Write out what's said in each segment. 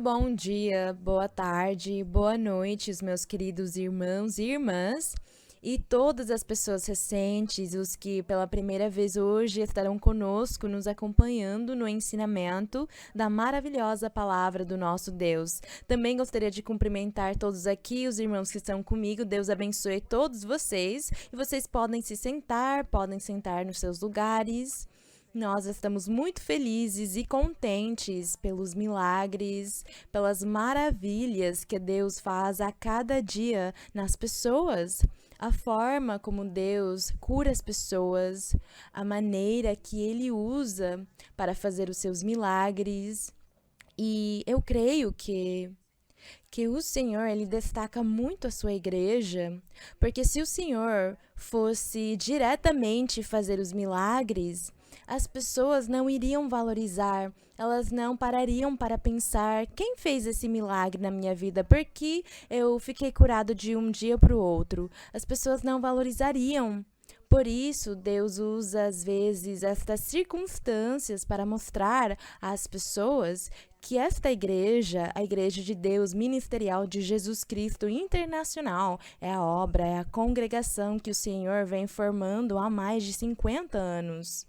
bom dia, boa tarde, boa noite, os meus queridos irmãos e irmãs, e todas as pessoas recentes, os que pela primeira vez hoje estarão conosco, nos acompanhando no ensinamento da maravilhosa palavra do nosso Deus. Também gostaria de cumprimentar todos aqui, os irmãos que estão comigo. Deus abençoe todos vocês, e vocês podem sentar nos seus lugares. Nós estamos muito felizes e contentes pelos milagres, pelas maravilhas que Deus faz a cada dia nas pessoas. A forma como Deus cura as pessoas, a maneira que Ele usa para fazer os seus milagres. E eu creio que o Senhor, ele destaca muito a sua igreja, porque se o Senhor fosse diretamente fazer os milagres, as pessoas não iriam valorizar, elas não parariam para pensar: quem fez esse milagre na minha vida? Por que eu fiquei curado de um dia para o outro? As pessoas não valorizariam. Por isso, Deus usa às vezes estas circunstâncias para mostrar às pessoas que esta igreja, a Igreja de Deus Ministerial de Jesus Cristo Internacional, é a obra, é a congregação que o Senhor vem formando há mais de 50 anos.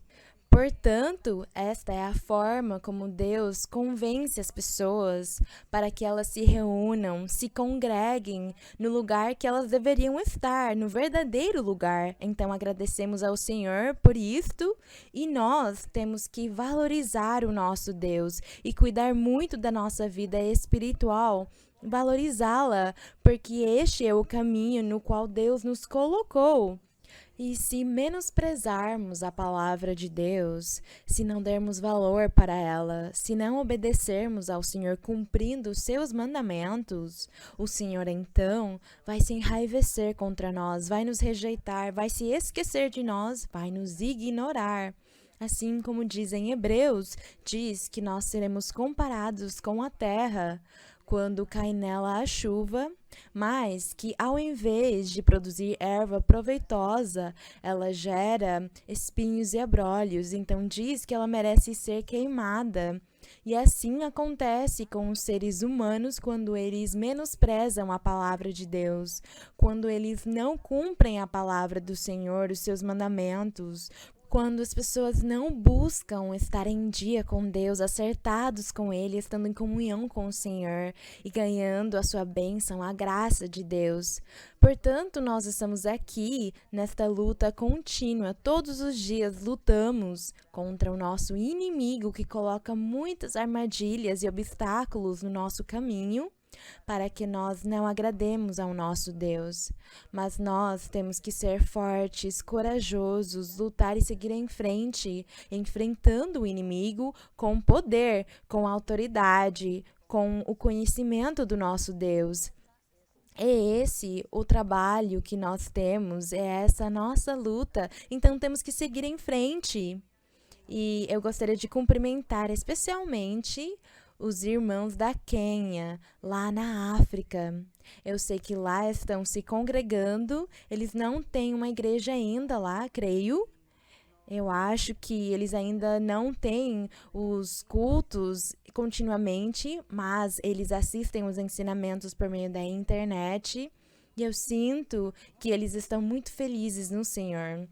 Portanto, esta é a forma como Deus convence as pessoas para que elas se reúnam, se congreguem no lugar que elas deveriam estar, no verdadeiro lugar. Então, agradecemos ao Senhor por isto, e nós temos que valorizar o nosso Deus e cuidar muito da nossa vida espiritual, valorizá-la, porque este é o caminho no qual Deus nos colocou. E se menosprezarmos a palavra de Deus, se não dermos valor para ela, se não obedecermos ao Senhor cumprindo os seus mandamentos, o Senhor então vai se enraivecer contra nós, vai nos rejeitar, vai se esquecer de nós, vai nos ignorar. Assim como diz em Hebreus, diz que nós seremos comparados com a terra quando cai nela a chuva, mas que ao invés de produzir erva proveitosa, ela gera espinhos e abrolhos. Então diz que ela merece ser queimada. E assim acontece com os seres humanos quando eles menosprezam a palavra de Deus, quando eles não cumprem a palavra do Senhor, os seus mandamentos, quando as pessoas não buscam estar em dia com Deus, acertados com Ele, estando em comunhão com o Senhor e ganhando a sua bênção, a graça de Deus. Portanto, nós estamos aqui nesta luta contínua. Todos os dias lutamos contra o nosso inimigo que coloca muitas armadilhas e obstáculos no nosso caminho, para que nós não agrademos ao nosso Deus. Mas nós temos que ser fortes, corajosos, lutar e seguir em frente, enfrentando o inimigo com poder, com autoridade, com o conhecimento do nosso Deus. É esse o trabalho que nós temos, é essa nossa luta. Então temos que seguir em frente. E eu gostaria de cumprimentar especialmente os irmãos da Quênia, lá na África. Eu sei que lá estão se congregando, eles não têm uma igreja ainda lá, creio. Eu acho que eles ainda não têm os cultos continuamente, mas eles assistem os ensinamentos por meio da internet. E eu sinto que eles estão muito felizes no Senhor,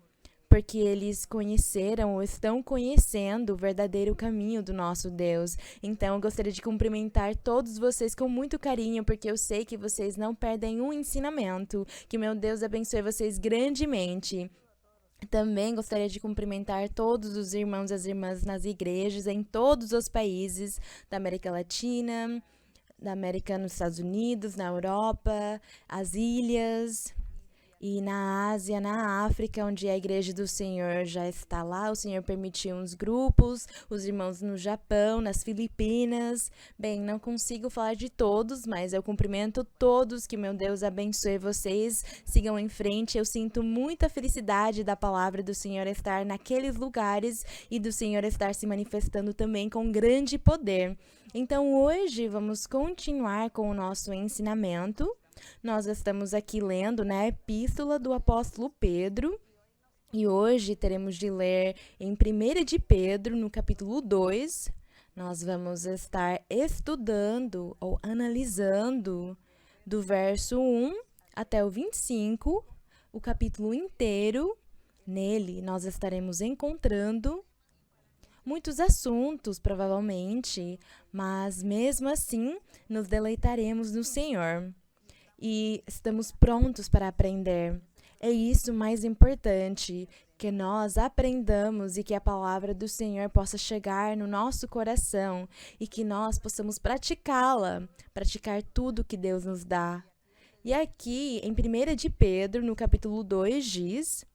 porque eles conheceram ou estão conhecendo o verdadeiro caminho do nosso Deus. Então, eu gostaria de cumprimentar todos vocês com muito carinho, porque eu sei que vocês não perdem um ensinamento. Que meu Deus abençoe vocês grandemente. Também gostaria de cumprimentar todos os irmãos e as irmãs nas igrejas em todos os países da América Latina, da América nos Estados Unidos, na Europa, as ilhas, e na Ásia, na África, onde a Igreja do Senhor já está lá. O Senhor permitiu uns grupos, os irmãos no Japão, nas Filipinas. Bem, não consigo falar de todos, mas eu cumprimento todos. Que meu Deus abençoe vocês, sigam em frente. Eu sinto muita felicidade da palavra do Senhor estar naqueles lugares e do Senhor estar se manifestando também com grande poder. Então, hoje vamos continuar com o nosso ensinamento. Nós estamos aqui lendo, a Epístola do Apóstolo Pedro, e hoje teremos de ler em 1 de Pedro, no capítulo 2, Nós vamos estar estudando ou analisando do verso 1 até o 25, o capítulo inteiro. Nele, nós estaremos encontrando muitos assuntos, provavelmente, mas mesmo assim, nos deleitaremos no Senhor e estamos prontos para aprender. É isso o mais importante, que nós aprendamos e que a palavra do Senhor possa chegar no nosso coração e que nós possamos praticá-la, praticar tudo que Deus nos dá. E aqui, em 1 de Pedro, no capítulo 2, diz: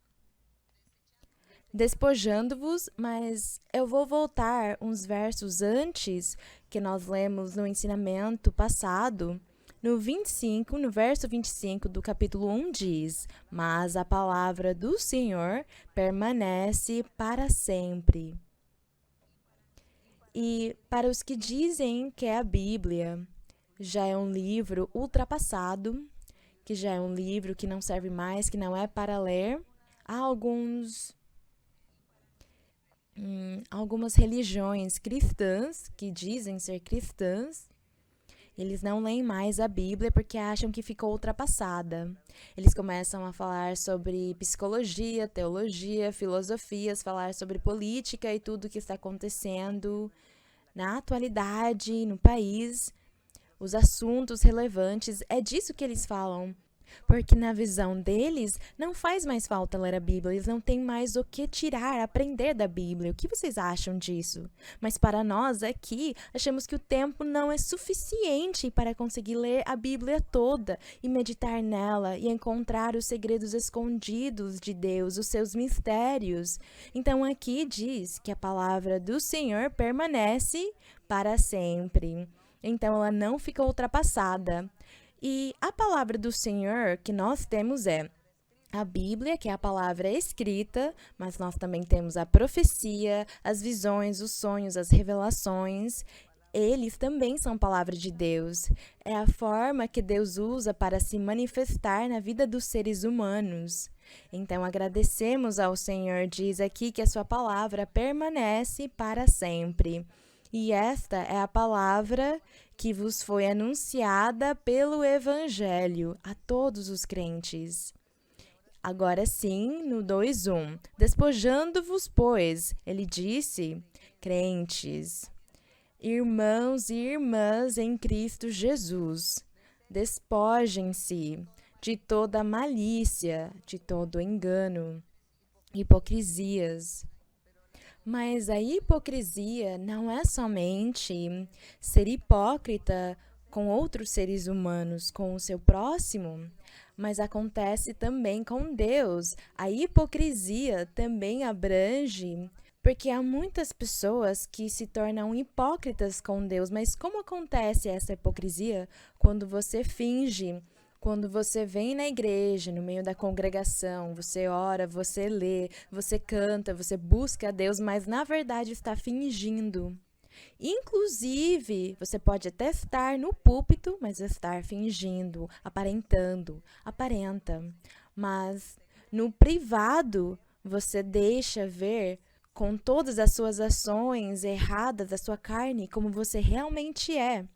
despojando-vos, mas eu vou voltar uns versos antes que nós lemos no ensinamento passado. No verso 25 do capítulo 1 diz: mas a palavra do Senhor permanece para sempre. E para os que dizem que a Bíblia já é um livro ultrapassado, que já é um livro que não serve mais, que não é para ler, há algumas religiões cristãs que dizem ser cristãs. Eles não leem mais a Bíblia porque acham que ficou ultrapassada. Eles começam a falar sobre psicologia, teologia, filosofias, falar sobre política e tudo o que está acontecendo na atualidade, no país, os assuntos relevantes. É disso que eles falam. Porque na visão deles, não faz mais falta ler a Bíblia, eles não têm mais o que tirar, aprender da Bíblia. O que vocês acham disso? Mas para nós aqui, achamos que o tempo não é suficiente para conseguir ler a Bíblia toda e meditar nela e encontrar os segredos escondidos de Deus, os seus mistérios. Então aqui diz que a palavra do Senhor permanece para sempre. Então ela não fica ultrapassada. E a palavra do Senhor que nós temos é a Bíblia, que é a palavra escrita, mas nós também temos a profecia, as visões, os sonhos, as revelações. Eles também são palavra de Deus. É a forma que Deus usa para se manifestar na vida dos seres humanos. Então, agradecemos ao Senhor, diz aqui que a sua palavra permanece para sempre. E esta é a palavra que vos foi anunciada pelo Evangelho a todos os crentes. Agora sim, no 2:1. Despojando-vos, pois, ele disse, crentes, irmãos e irmãs em Cristo Jesus, despojem-se de toda malícia, de todo engano, hipocrisias. Mas a hipocrisia não é somente ser hipócrita com outros seres humanos, com o seu próximo, mas acontece também com Deus. A hipocrisia também abrange, porque há muitas pessoas que se tornam hipócritas com Deus. Mas como acontece essa hipocrisia? Quando você finge. Quando você vem na igreja, no meio da congregação, você ora, você lê, você canta, você busca a Deus, mas na verdade está fingindo. Inclusive, você pode até estar no púlpito, mas estar fingindo, aparenta. Mas no privado, você deixa ver com todas as suas ações erradas da sua carne como você realmente é.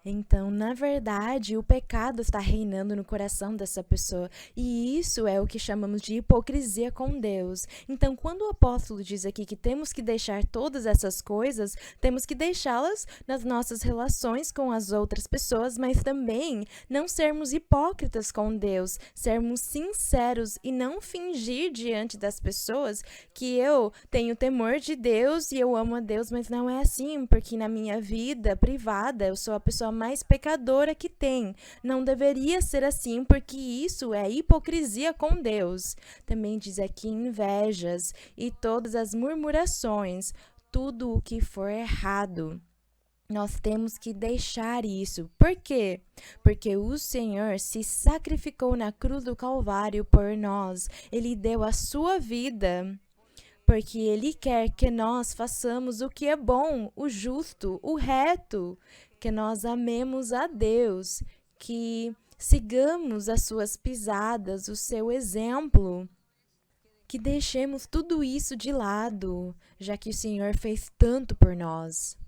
Então, na verdade, o pecado está reinando no coração dessa pessoa. E isso é o que chamamos de hipocrisia com Deus. Então, quando o apóstolo diz aqui que temos que deixar todas essas coisas, temos que deixá-las nas nossas relações com as outras pessoas, mas também não sermos hipócritas com Deus, sermos sinceros e não fingir diante das pessoas que eu tenho temor de Deus e eu amo a Deus, mas não é assim, porque na minha vida privada eu sou a pessoa mais pecadora que tem. Não deveria ser assim, porque isso é hipocrisia com Deus. Também diz aqui invejas e todas as murmurações, tudo o que for errado. Nós temos que deixar isso. Por quê? Porque o Senhor se sacrificou na cruz do Calvário por nós. Ele deu a sua vida. Porque Ele quer que nós façamos o que é bom, o justo, o reto, que nós amemos a Deus, que sigamos as suas pisadas, o seu exemplo, que deixemos tudo isso de lado, já que o Senhor fez tanto por nós.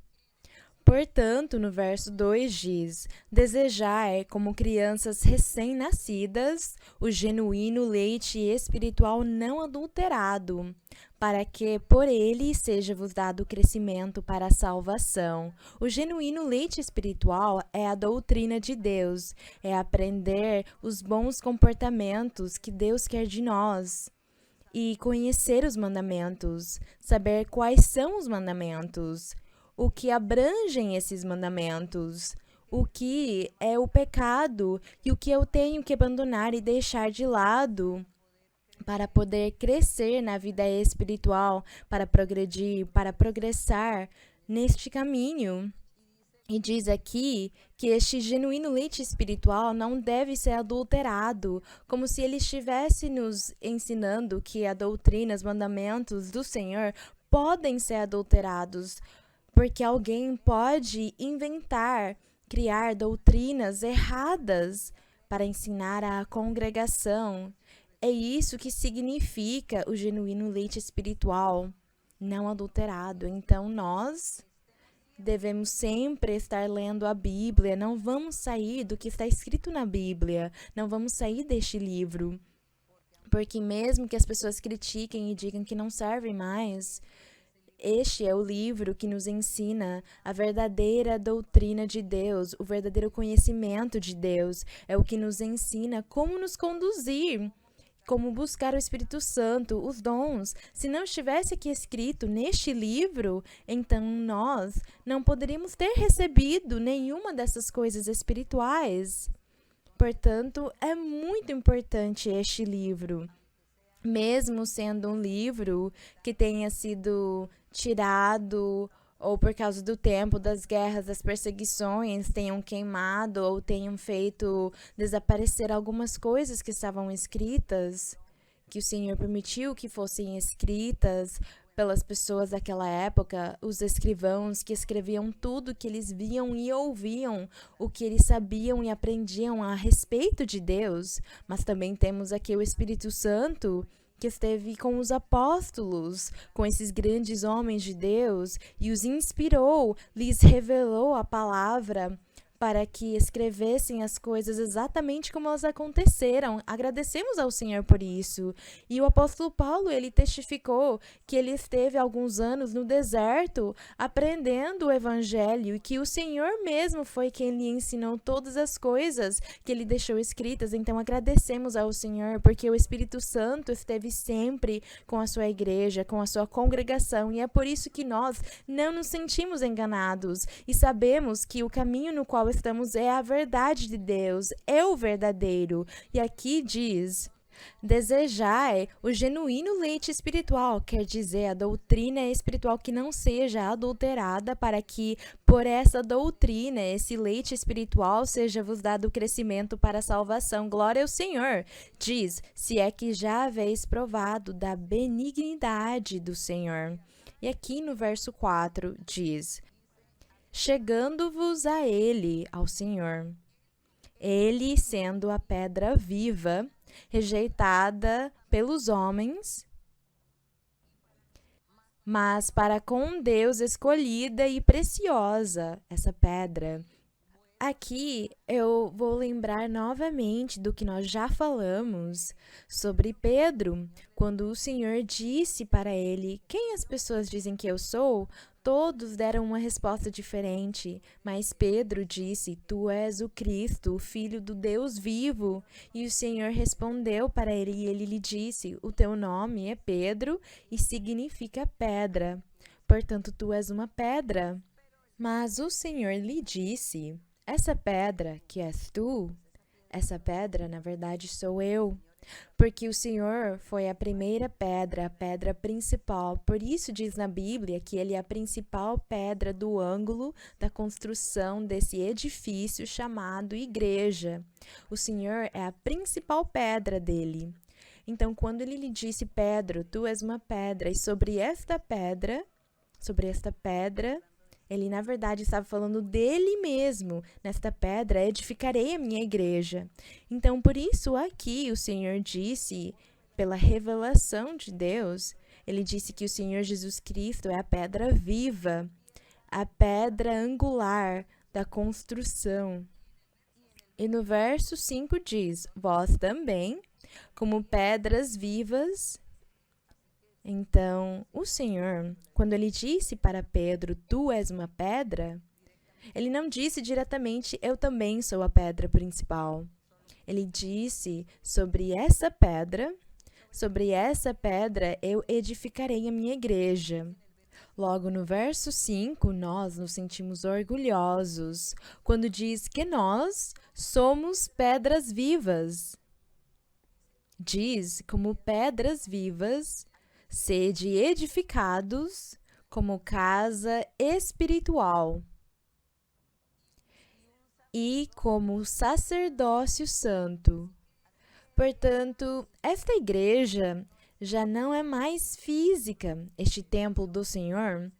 Portanto, no verso 2 diz: Desejai, como crianças recém-nascidas, o genuíno leite espiritual não adulterado, para que por ele seja-vos dado crescimento para a salvação. O genuíno leite espiritual é a doutrina de Deus, é aprender os bons comportamentos que Deus quer de nós. E conhecer os mandamentos, saber quais são os mandamentos, o que abrangem esses mandamentos, o que é o pecado e o que eu tenho que abandonar e deixar de lado para poder crescer na vida espiritual, para progredir, para progressar neste caminho. E diz aqui que este genuíno leite espiritual não deve ser adulterado, como se ele estivesse nos ensinando que a doutrina, os mandamentos do Senhor podem ser adulterados, porque alguém pode inventar, criar doutrinas erradas para ensinar a congregação. É isso que significa o genuíno leite espiritual, não adulterado. Então, nós devemos sempre estar lendo a Bíblia, não vamos sair do que está escrito na Bíblia, não vamos sair deste livro. Porque mesmo que as pessoas critiquem e digam que não servem mais, este é o livro que nos ensina a verdadeira doutrina de Deus, o verdadeiro conhecimento de Deus. É o que nos ensina como nos conduzir, como buscar o Espírito Santo, os dons. Se não estivesse aqui escrito neste livro, então nós não poderíamos ter recebido nenhuma dessas coisas espirituais. Portanto, é muito importante este livro. Mesmo sendo um livro que tenha sido tirado, ou por causa do tempo, das guerras, das perseguições, tenham queimado ou tenham feito desaparecer algumas coisas que estavam escritas, que o Senhor permitiu que fossem escritas pelas pessoas daquela época, os escrivãos que escreviam tudo que eles viam e ouviam, o que eles sabiam e aprendiam a respeito de Deus. Mas também temos aqui o Espírito Santo, que esteve com os apóstolos, com esses grandes homens de Deus, e os inspirou, lhes revelou a palavra para que escrevessem as coisas exatamente como elas aconteceram. Agradecemos ao Senhor por isso. E o apóstolo Paulo, ele testificou que ele esteve alguns anos no deserto aprendendo o evangelho e que o Senhor mesmo foi quem lhe ensinou todas as coisas que ele deixou escritas. Então agradecemos ao Senhor porque o Espírito Santo esteve sempre com a sua igreja, com a sua congregação, e é por isso que nós não nos sentimos enganados e sabemos que o caminho no qual estamos é a verdade de Deus, é o verdadeiro. E aqui diz: desejai o genuíno leite espiritual, quer dizer, a doutrina espiritual que não seja adulterada, para que por essa doutrina, esse leite espiritual, seja-vos dado crescimento para a salvação. Glória ao Senhor. Diz: se é que já haveis provado da benignidade do Senhor. E aqui no verso 4 diz: chegando-vos a ele, ao Senhor, ele sendo a pedra viva, rejeitada pelos homens, mas para com Deus escolhida e preciosa, essa pedra. Aqui eu vou lembrar novamente do que nós já falamos sobre Pedro, quando o Senhor disse para ele: quem as pessoas dizem que eu sou? Todos deram uma resposta diferente, mas Pedro disse: tu és o Cristo, o Filho do Deus vivo. E o Senhor respondeu para ele e ele lhe disse: o teu nome é Pedro e significa pedra. Portanto, tu és uma pedra. Mas o Senhor lhe disse: essa pedra que és tu, essa pedra, na verdade, sou eu. Porque o Senhor foi a primeira pedra, a pedra principal. Por isso diz na Bíblia que ele é a principal pedra do ângulo da construção desse edifício chamado igreja. O Senhor é a principal pedra dele. Então, quando ele lhe disse: Pedro, tu és uma pedra, e sobre esta pedra, ele, na verdade, estava falando dele mesmo. Nesta pedra edificarei a minha igreja. Então, por isso, aqui o Senhor disse, pela revelação de Deus, ele disse que o Senhor Jesus Cristo é a pedra viva. a pedra angular da construção. E no verso 5 diz: vós também, como pedras vivas. Então, o Senhor, quando ele disse para Pedro, tu és uma pedra, ele não disse diretamente, eu também sou a pedra principal. Ele disse, sobre essa pedra eu edificarei a minha igreja. Logo no verso 5, nós nos sentimos orgulhosos quando diz que nós somos pedras vivas. Diz, como pedras vivas, sede edificados como casa espiritual e como sacerdócio santo. Portanto, esta igreja já não é mais física, este templo do Senhor,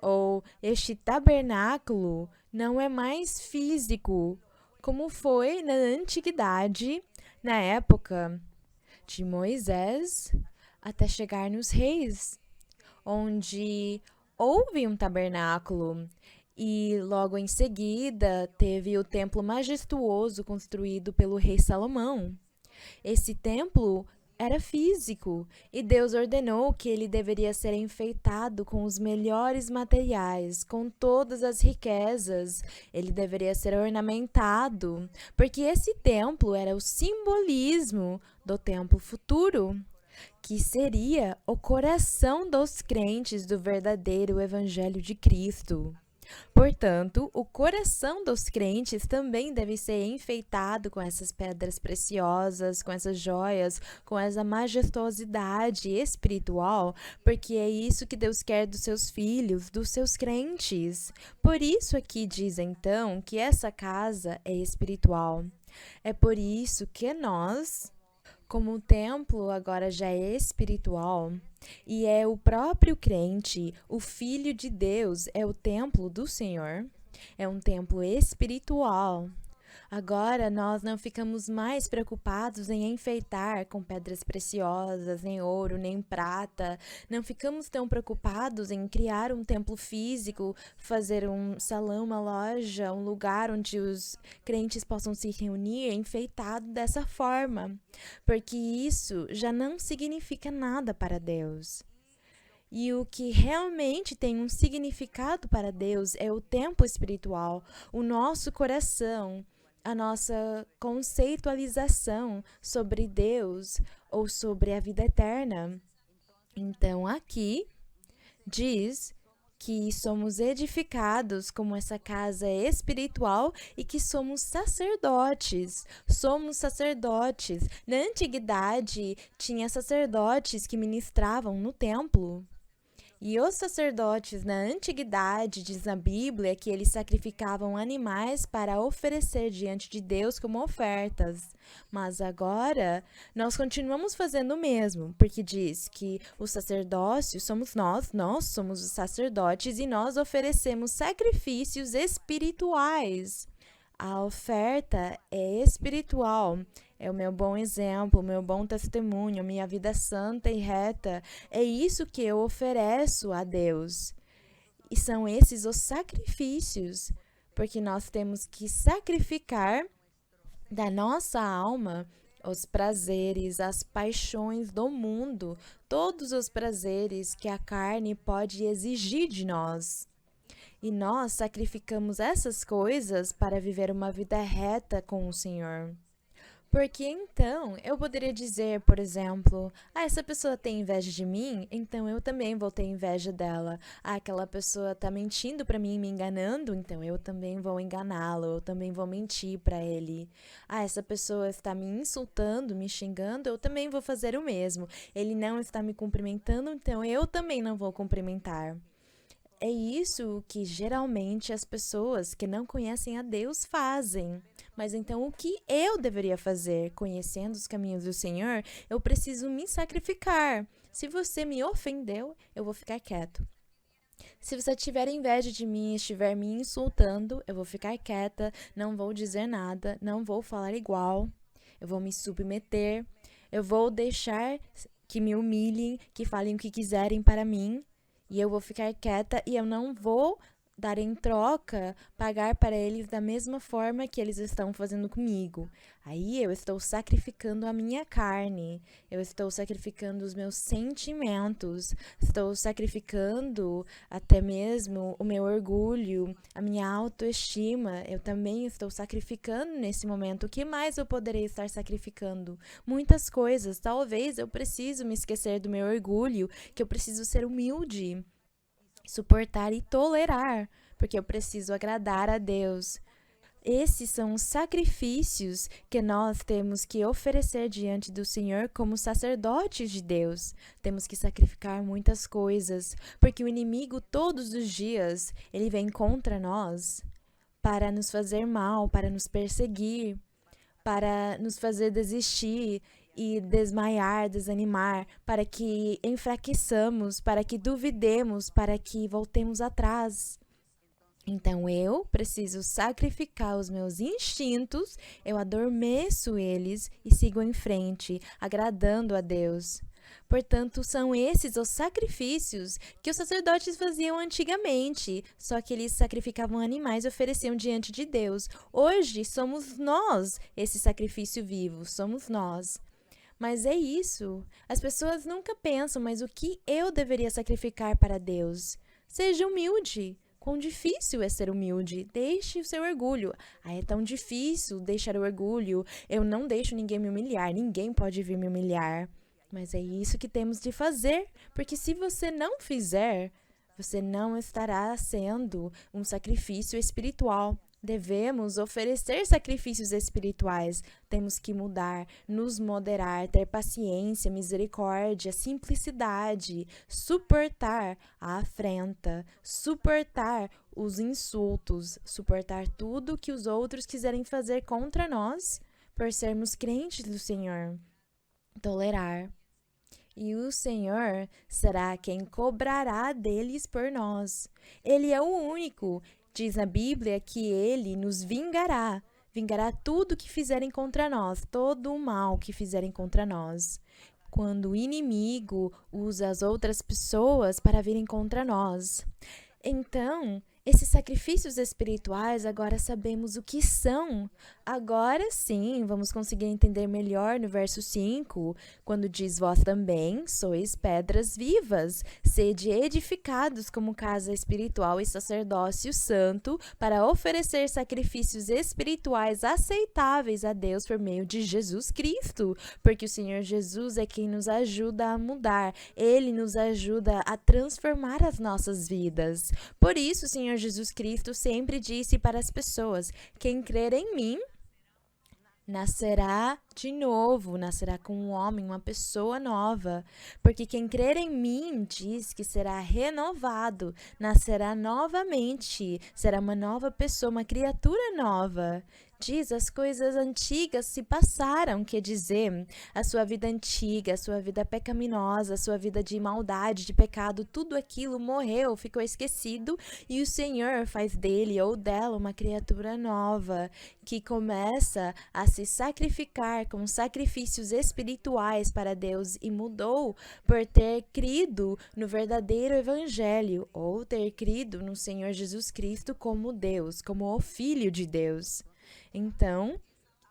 ou este tabernáculo não é mais físico, como foi na antiguidade, na época de Moisés, até chegar nos reis, onde houve um tabernáculo e logo em seguida teve o templo majestuoso construído pelo rei Salomão. Esse templo era físico e Deus ordenou que ele deveria ser enfeitado com os melhores materiais, com todas as riquezas. Ele deveria ser ornamentado, porque esse templo era o simbolismo do templo futuro, que seria o coração dos crentes do verdadeiro Evangelho de Cristo. Portanto, o coração dos crentes também deve ser enfeitado com essas pedras preciosas, com essas joias, com essa majestosidade espiritual, porque é isso que Deus quer dos seus filhos, dos seus crentes. Por isso aqui diz então que essa casa é espiritual. É por isso que nós, como o templo agora já é espiritual, e é o próprio crente, o Filho de Deus, é o templo do Senhor, é um templo espiritual. Agora nós não ficamos mais preocupados em enfeitar com pedras preciosas, nem ouro, nem prata. Não ficamos tão preocupados em criar um templo físico, fazer um salão, uma loja, um lugar onde os crentes possam se reunir, enfeitado dessa forma. Porque isso já não significa nada para Deus. E o que realmente tem um significado para Deus é o templo espiritual, o nosso coração, a nossa conceitualização sobre Deus ou sobre a vida eterna. Então, aqui diz que somos edificados como essa casa espiritual e que somos sacerdotes. Somos sacerdotes. Na antiguidade, tinha sacerdotes que ministravam no templo. E os sacerdotes na antiguidade, diz na Bíblia, que eles sacrificavam animais para oferecer diante de Deus como ofertas. Mas agora, nós continuamos fazendo o mesmo, porque diz que o sacerdócio somos nós somos os sacerdotes e nós oferecemos sacrifícios espirituais. A oferta é espiritual. É o meu bom exemplo, o meu bom testemunho, a minha vida santa e reta. É isso que eu ofereço a Deus. E são esses os sacrifícios, porque nós temos que sacrificar da nossa alma os prazeres, as paixões do mundo, todos os prazeres que a carne pode exigir de nós. E nós sacrificamos essas coisas para viver uma vida reta com o Senhor. Porque então eu poderia dizer, por exemplo, essa pessoa tem inveja de mim, então eu também vou ter inveja dela. Aquela pessoa tá mentindo para mim, me enganando, então eu também vou enganá-lo, eu também vou mentir para ele. Essa pessoa está me insultando, me xingando, eu também vou fazer o mesmo. Ele não está me cumprimentando, então eu também não vou cumprimentar. É isso que geralmente as pessoas que não conhecem a Deus fazem. Mas então o que eu deveria fazer? Conhecendo os caminhos do Senhor, eu preciso me sacrificar. Se você me ofendeu, eu vou ficar quieto. Se você tiver inveja de mim e estiver me insultando, eu vou ficar quieta, não vou dizer nada, não vou falar igual. Eu vou me submeter, eu vou deixar que me humilhem, que falem o que quiserem para mim. E eu vou ficar quieta e eu não vou dar em troca, pagar para eles da mesma forma que eles estão fazendo comigo. Aí eu estou sacrificando a minha carne, eu estou sacrificando os meus sentimentos, estou sacrificando até mesmo o meu orgulho, a minha autoestima. Eu também estou sacrificando nesse momento. O que mais eu poderei estar sacrificando? Muitas coisas. Talvez eu preciso me esquecer do meu orgulho, que eu preciso ser humilde, suportar e tolerar, porque eu preciso agradar a Deus. Esses são os sacrifícios que nós temos que oferecer diante do Senhor como sacerdotes de Deus. Temos que sacrificar muitas coisas, porque o inimigo todos os dias, ele vem contra nós para nos fazer mal, para nos perseguir, para nos fazer desistir e desmaiar, desanimar, para que enfraqueçamos, para que duvidemos, para que voltemos atrás. Então eu preciso sacrificar os meus instintos, eu adormeço eles e sigo em frente, agradando a Deus. Portanto, são esses os sacrifícios que os sacerdotes faziam antigamente, só que eles sacrificavam animais e ofereciam diante de Deus. Hoje somos nós esse sacrifício vivo, somos nós. Mas é isso. As pessoas nunca pensam, mas o que eu deveria sacrificar para Deus? Seja humilde. Quão difícil é ser humilde. Deixe o seu orgulho. É tão difícil deixar o orgulho. Eu não deixo ninguém me humilhar. Ninguém pode vir me humilhar. Mas é isso que temos de fazer. Porque se você não fizer, você não estará sendo um sacrifício espiritual. Devemos oferecer sacrifícios espirituais. Temos que mudar, nos moderar, ter paciência, misericórdia, simplicidade, suportar a afrenta, suportar os insultos, suportar tudo que os outros quiserem fazer contra nós, por sermos crentes do Senhor. Tolerar. E o Senhor será quem cobrará deles por nós. Ele é o único. Diz na Bíblia que Ele nos vingará. Vingará tudo que fizerem contra nós, todo o mal que fizerem contra nós. Quando o inimigo usa as outras pessoas para virem contra nós. Então, esses sacrifícios espirituais, agora sabemos o que são. Agora sim, vamos conseguir entender melhor no verso 5, quando diz: vós também sois pedras vivas, sede edificados como casa espiritual e sacerdócio santo, para oferecer sacrifícios espirituais aceitáveis a Deus por meio de Jesus Cristo. Porque o Senhor Jesus é quem nos ajuda a mudar, Ele nos ajuda a transformar as nossas vidas. Por isso, o Senhor Jesus Cristo sempre disse para as pessoas: quem crer em mim, nascerá de novo, nascerá com um homem, uma pessoa nova. Porque quem crer em mim, diz que será renovado, nascerá novamente, será uma nova pessoa, uma criatura nova. Diz, as coisas antigas se passaram, quer dizer, a sua vida antiga, a sua vida pecaminosa, a sua vida de maldade, de pecado, tudo aquilo morreu, ficou esquecido, e o Senhor faz dele ou dela uma criatura nova, que começa a se sacrificar com sacrifícios espirituais para Deus e mudou por ter crido no verdadeiro evangelho, ou ter crido no Senhor Jesus Cristo como Deus, como o Filho de Deus. Então,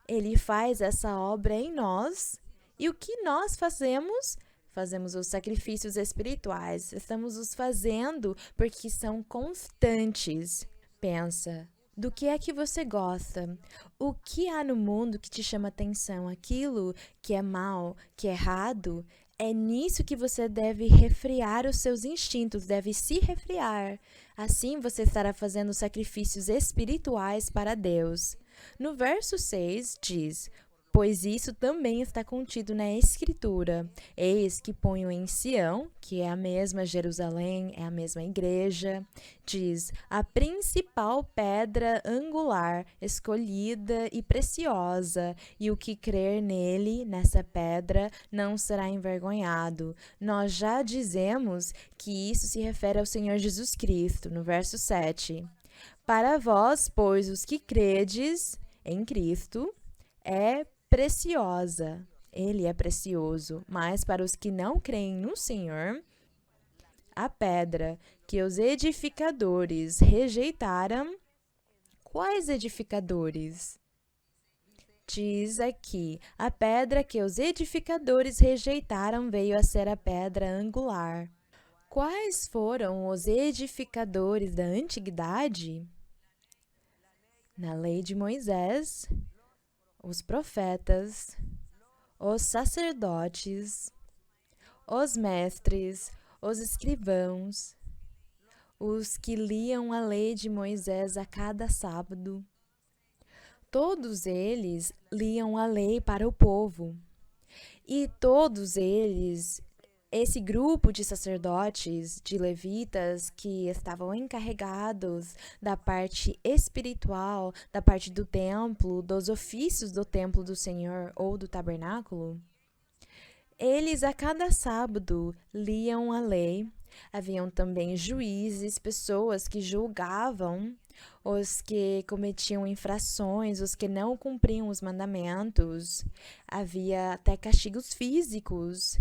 Ele faz essa obra em nós, e o que nós fazemos? Fazemos os sacrifícios espirituais, estamos os fazendo porque são constantes. Pensa, do que é que você gosta? O que há no mundo que te chama atenção? Aquilo que é mal, que é errado? É nisso que você deve refrear os seus instintos, deve se refrear. Assim você estará fazendo sacrifícios espirituais para Deus. No verso 6 diz: pois isso também está contido na Escritura. Eis que ponho em Sião, que é a mesma Jerusalém, é a mesma igreja, diz, a principal pedra angular, escolhida e preciosa, e o que crer nele, nessa pedra, não será envergonhado. Nós já dizemos que isso se refere ao Senhor Jesus Cristo, no verso 7. Para vós, pois, os que credes em Cristo, é preciosa. Ele é precioso. Mas para os que não creem no Senhor, a pedra que os edificadores rejeitaram. Quais edificadores? Diz aqui, a pedra que os edificadores rejeitaram veio a ser a pedra angular. Quais foram os edificadores da antiguidade? Na lei de Moisés, os profetas, os sacerdotes, os mestres, os escrivãos, os que liam a lei de Moisés a cada sábado. Todos eles liam a lei para o povo. E todos eles, esse grupo de sacerdotes, de levitas que estavam encarregados da parte espiritual, da parte do templo, dos ofícios do templo do Senhor ou do tabernáculo, eles a cada sábado liam a lei. Haviam também juízes, pessoas que julgavam os que cometiam infrações, os que não cumpriam os mandamentos. Havia até castigos físicos.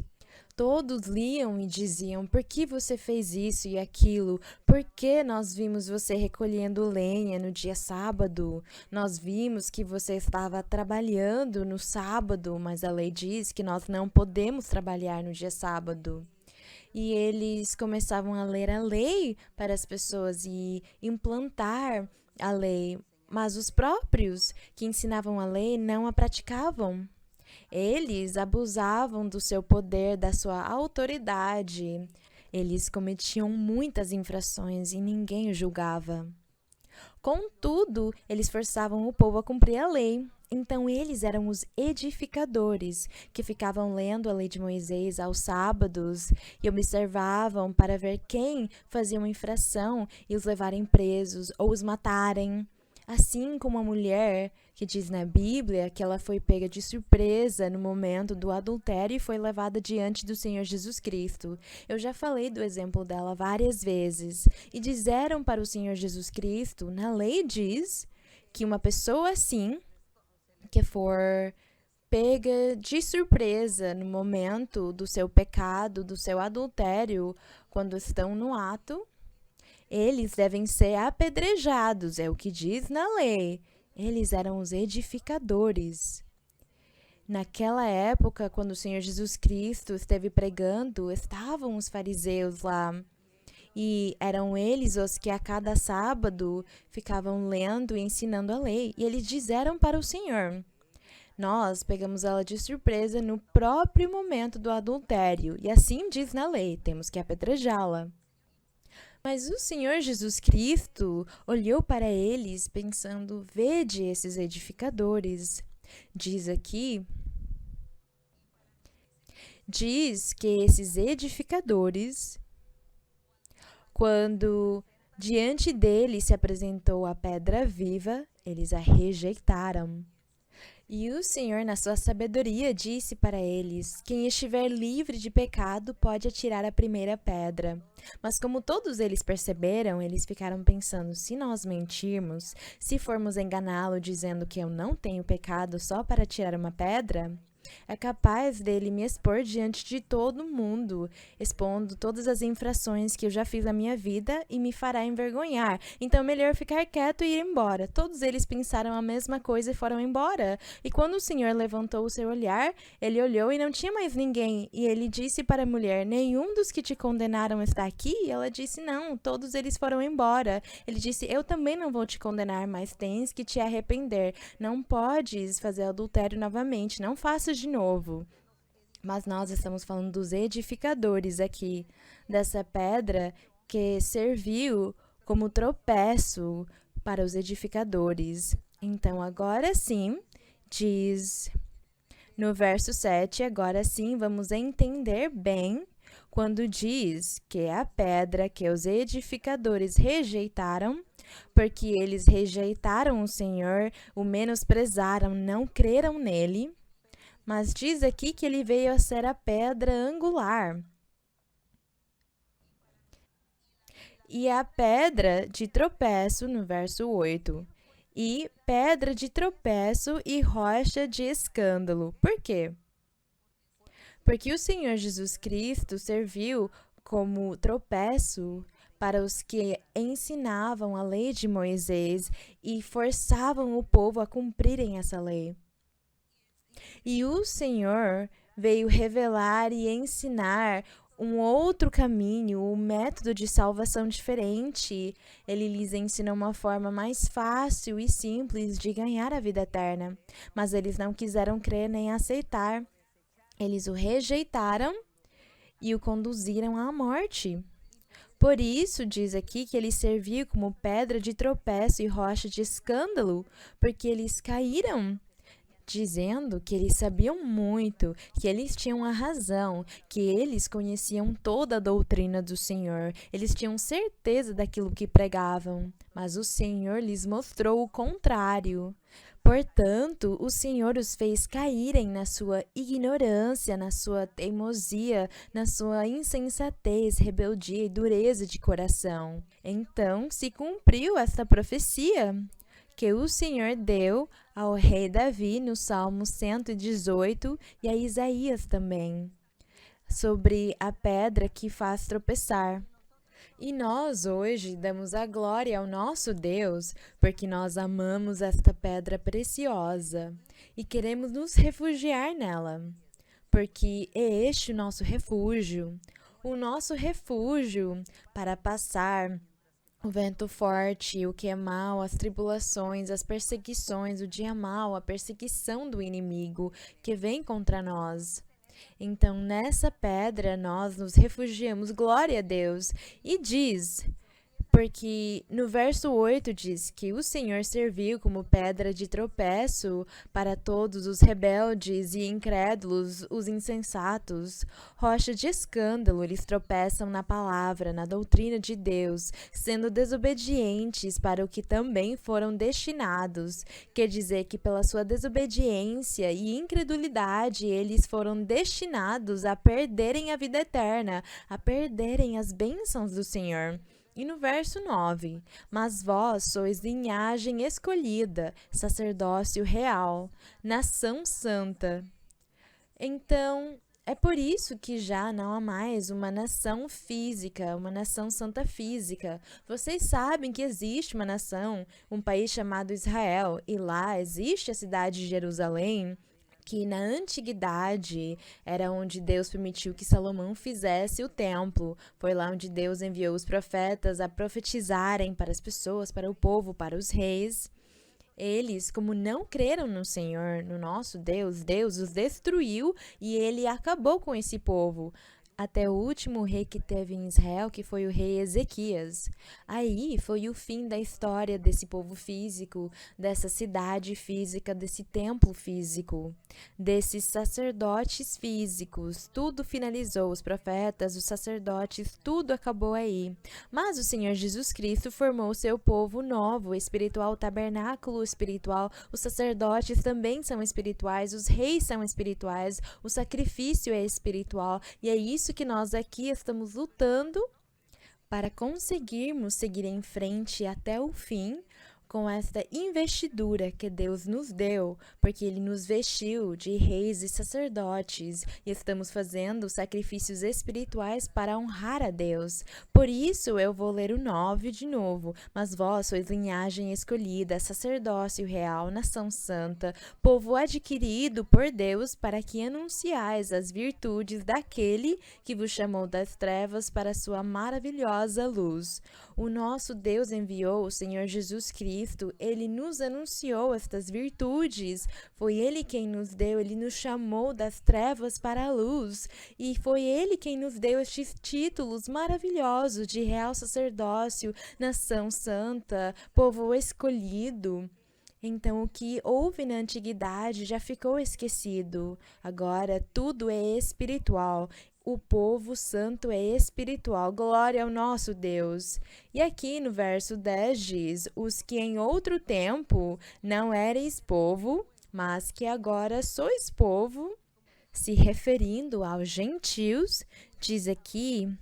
Todos liam e diziam, por que você fez isso e aquilo? Por que nós vimos você recolhendo lenha no dia sábado? Nós vimos que você estava trabalhando no sábado, mas a lei diz que nós não podemos trabalhar no dia sábado. E eles começavam a ler a lei para as pessoas e implantar a lei, mas os próprios que ensinavam a lei não a praticavam. Eles abusavam do seu poder, da sua autoridade. Eles cometiam muitas infrações e ninguém os julgava. Contudo, eles forçavam o povo a cumprir a lei. Então, eles eram os edificadores que ficavam lendo a lei de Moisés aos sábados e observavam para ver quem fazia uma infração e os levarem presos ou os matarem. Assim como a mulher que diz na Bíblia que ela foi pega de surpresa no momento do adultério e foi levada diante do Senhor Jesus Cristo. Eu já falei do exemplo dela várias vezes. E disseram para o Senhor Jesus Cristo, na lei diz que uma pessoa assim, que for pega de surpresa no momento do seu pecado, do seu adultério, quando estão no ato, eles devem ser apedrejados, é o que diz na lei. Eles eram os edificadores. Naquela época, quando o Senhor Jesus Cristo esteve pregando, estavam os fariseus lá. E eram eles os que a cada sábado ficavam lendo e ensinando a lei. E eles disseram para o Senhor, nós pegamos ela de surpresa no próprio momento do adultério. E assim diz na lei, temos que apedrejá-la. Mas o Senhor Jesus Cristo olhou para eles pensando, vede esses edificadores. Diz que esses edificadores, quando diante deles se apresentou a pedra viva, eles a rejeitaram. E o Senhor, na sua sabedoria, disse para eles, quem estiver livre de pecado pode atirar a primeira pedra. Mas como todos eles perceberam, eles ficaram pensando, se nós mentirmos, se formos enganá-lo dizendo que eu não tenho pecado só para tirar uma pedra, é capaz dele me expor diante de todo mundo, expondo todas as infrações que eu já fiz na minha vida e me fará envergonhar. Então, melhor ficar quieto e ir embora. Todos eles pensaram a mesma coisa e foram embora. E quando o Senhor levantou o seu olhar, ele olhou e não tinha mais ninguém. E ele disse para a mulher, nenhum dos que te condenaram está aqui? E ela disse, não, todos eles foram embora. Ele disse, eu também não vou te condenar, mas tens que te arrepender. Não podes fazer adultério novamente, não faças de novo. Mas nós estamos falando dos edificadores aqui, dessa pedra que serviu como tropeço para os edificadores. Então, agora sim, diz no verso 7, agora sim vamos entender bem quando diz que é a pedra que os edificadores rejeitaram, porque eles rejeitaram o Senhor, o menosprezaram, não creram nele. Mas diz aqui que ele veio a ser a pedra angular. E a pedra de tropeço, no verso 8. E pedra de tropeço e rocha de escândalo. Por quê? Porque o Senhor Jesus Cristo serviu como tropeço para os que ensinavam a lei de Moisés e forçavam o povo a cumprirem essa lei. E o Senhor veio revelar e ensinar um outro caminho, um método de salvação diferente. Ele lhes ensina uma forma mais fácil e simples de ganhar a vida eterna, mas eles não quiseram crer nem aceitar. Eles o rejeitaram e o conduziram à morte. Por isso, diz aqui que ele serviu como pedra de tropeço e rocha de escândalo, porque eles caíram, dizendo que eles sabiam muito, que eles tinham a razão, que eles conheciam toda a doutrina do Senhor, eles tinham certeza daquilo que pregavam, mas o Senhor lhes mostrou o contrário. Portanto, o Senhor os fez caírem na sua ignorância, na sua teimosia, na sua insensatez, rebeldia e dureza de coração. Então se cumpriu esta profecia que o Senhor deu ao rei Davi no Salmo 118 e a Isaías também, sobre a pedra que faz tropeçar. E nós hoje damos a glória ao nosso Deus, porque nós amamos esta pedra preciosa e queremos nos refugiar nela, porque é este o nosso refúgio para passar o vento forte, o que é mal, as tribulações, as perseguições, o dia mau, a perseguição do inimigo que vem contra nós. Então, nessa pedra, nós nos refugiamos, glória a Deus. E diz, porque no verso 8 diz que o Senhor serviu como pedra de tropeço para todos os rebeldes e incrédulos, os insensatos, rocha de escândalo, eles tropeçam na palavra, na doutrina de Deus, sendo desobedientes para o que também foram destinados. Quer dizer que pela sua desobediência e incredulidade, eles foram destinados a perderem a vida eterna, a perderem as bênçãos do Senhor. E no verso 9, mas vós sois linhagem escolhida, sacerdócio real, nação santa. Então, é por isso que já não há mais uma nação física, uma nação santa física. Vocês sabem que existe uma nação, um país chamado Israel, e lá existe a cidade de Jerusalém, que na antiguidade era onde Deus permitiu que Salomão fizesse o templo. Foi lá onde Deus enviou os profetas a profetizarem para as pessoas, para o povo, para os reis. Eles, como não creram no Senhor, no nosso Deus, Deus os destruiu e ele acabou com esse povo. Até o último rei que teve em Israel, que foi o rei Ezequias. Aí foi o fim da história desse povo físico, dessa cidade física, desse templo físico, desses sacerdotes físicos. Tudo finalizou, os profetas, os sacerdotes, tudo acabou aí. Mas o Senhor Jesus Cristo formou o seu povo novo, espiritual, o tabernáculo espiritual. Os sacerdotes também são espirituais, os reis são espirituais, o sacrifício é espiritual. E é isso que nós aqui estamos lutando para conseguirmos seguir em frente até o fim com esta investidura que Deus nos deu, porque Ele nos vestiu de reis e sacerdotes e estamos fazendo sacrifícios espirituais para honrar a Deus. Por isso eu vou ler o 9 de novo. Mas vós sois linhagem escolhida, sacerdócio real, nação santa, povo adquirido por Deus para que anunciais as virtudes daquele que vos chamou das trevas para a sua maravilhosa luz. O nosso Deus enviou o Senhor Jesus Cristo, Ele nos anunciou estas virtudes, foi Ele quem nos deu, Ele nos chamou das trevas para a luz, e foi Ele quem nos deu estes títulos maravilhosos de real sacerdócio, nação santa, povo escolhido. Então, o que houve na antiguidade já ficou esquecido. Agora, tudo é espiritual. O povo santo é espiritual. Glória ao nosso Deus. E aqui no verso 10 diz: os que em outro tempo não erais povo, mas que agora sois povo, se referindo aos gentios, diz aqui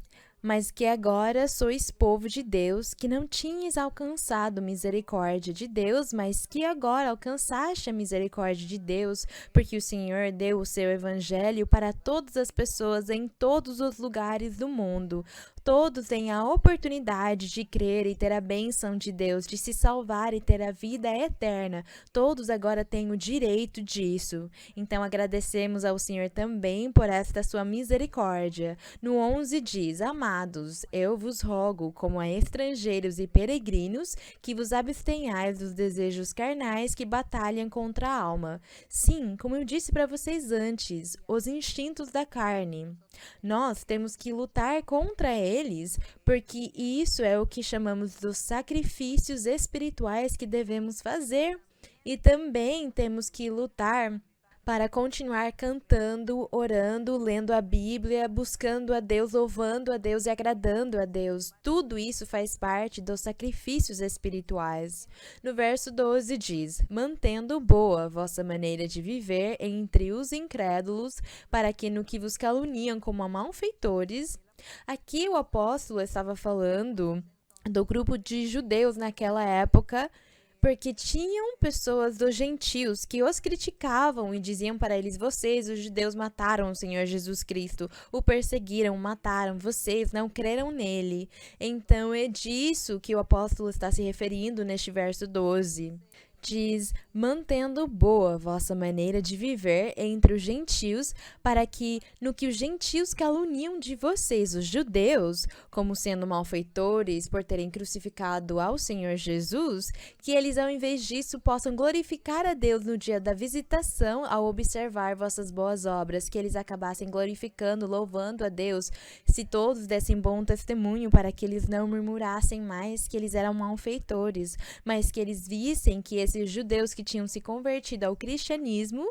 mas que agora sois povo de Deus, que não tinhas alcançado misericórdia de Deus, mas que agora alcançaste a misericórdia de Deus, porque o Senhor deu o seu evangelho para todas as pessoas em todos os lugares do mundo. Todos têm a oportunidade de crer e ter a bênção de Deus, de se salvar e ter a vida eterna. Todos agora têm o direito disso. Então agradecemos ao Senhor também por esta sua misericórdia. No 11 diz: Amados, eu vos rogo, como a estrangeiros e peregrinos, que vos abstenhais dos desejos carnais que batalham contra a alma. Sim, como eu disse para vocês antes, os instintos da carne. Nós temos que lutar contra eles, porque isso é o que chamamos dos sacrifícios espirituais que devemos fazer. E também temos que lutar para continuar cantando, orando, lendo a Bíblia, buscando a Deus, louvando a Deus e agradando a Deus. Tudo isso faz parte dos sacrifícios espirituais. No verso 12 diz: Mantendo boa a vossa maneira de viver entre os incrédulos, para que no que vos caluniam como a malfeitores. Aqui o apóstolo estava falando do grupo de judeus naquela época, porque tinham pessoas dos gentios que os criticavam e diziam para eles: vocês, os judeus, mataram o Senhor Jesus Cristo, o perseguiram, mataram, vocês não creram nele. Então é disso que o apóstolo está se referindo neste verso 12. Diz: mantendo boa vossa maneira de viver entre os gentios, para que, no que os gentios caluniam de vocês, os judeus, como sendo malfeitores por terem crucificado ao Senhor Jesus, que eles, ao invés disso, possam glorificar a Deus no dia da visitação ao observar vossas boas obras, que eles acabassem glorificando, louvando a Deus, se todos dessem bom testemunho, para que eles não murmurassem mais que eles eram malfeitores, mas que eles vissem que esses judeus que tinham se convertido ao cristianismo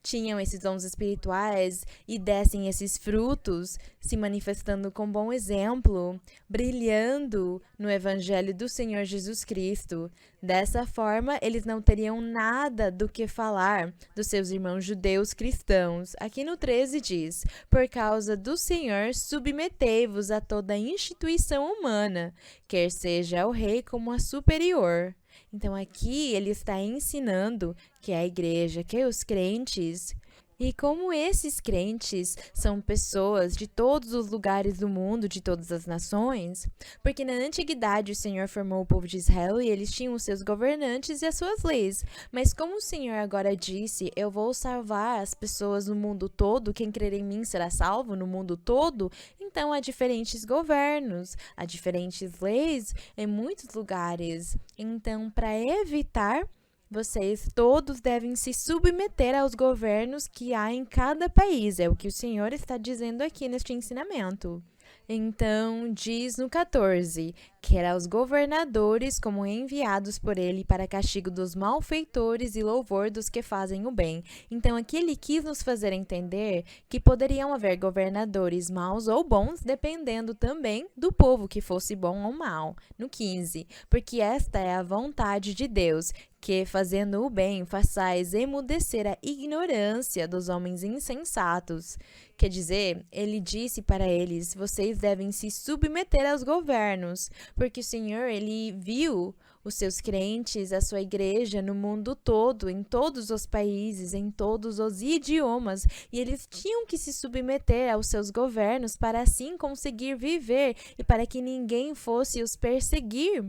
tinham esses dons espirituais e dessem esses frutos, se manifestando com bom exemplo, brilhando no evangelho do Senhor Jesus Cristo. Dessa forma, eles não teriam nada do que falar dos seus irmãos judeus cristãos. Aqui no 13 diz: por causa do Senhor, submetei-vos a toda instituição humana, quer seja o rei como a superior. Então aqui ele está ensinando que a igreja, que os crentes, e como esses crentes são pessoas de todos os lugares do mundo, de todas as nações, porque na antiguidade o Senhor formou o povo de Israel e eles tinham os seus governantes e as suas leis. Mas como o Senhor agora disse: eu vou salvar as pessoas no mundo todo, quem crer em mim será salvo no mundo todo, então há diferentes governos, há diferentes leis em muitos lugares. Então, para evitar, vocês todos devem se submeter aos governos que há em cada país. É o que o Senhor está dizendo aqui neste ensinamento. Então, diz no 14, que era aos governadores como enviados por ele para castigo dos malfeitores e louvor dos que fazem o bem. Então, aqui ele quis nos fazer entender que poderiam haver governadores maus ou bons, dependendo também do povo que fosse bom ou mau. No 15, porque esta é a vontade de Deus, que, fazendo o bem, façais emudecer a ignorância dos homens insensatos. Quer dizer, ele disse para eles: vocês devem se submeter aos governos, porque o Senhor, ele viu os seus crentes, a sua igreja no mundo todo, em todos os países, em todos os idiomas, e eles tinham que se submeter aos seus governos para assim conseguir viver e para que ninguém fosse os perseguir,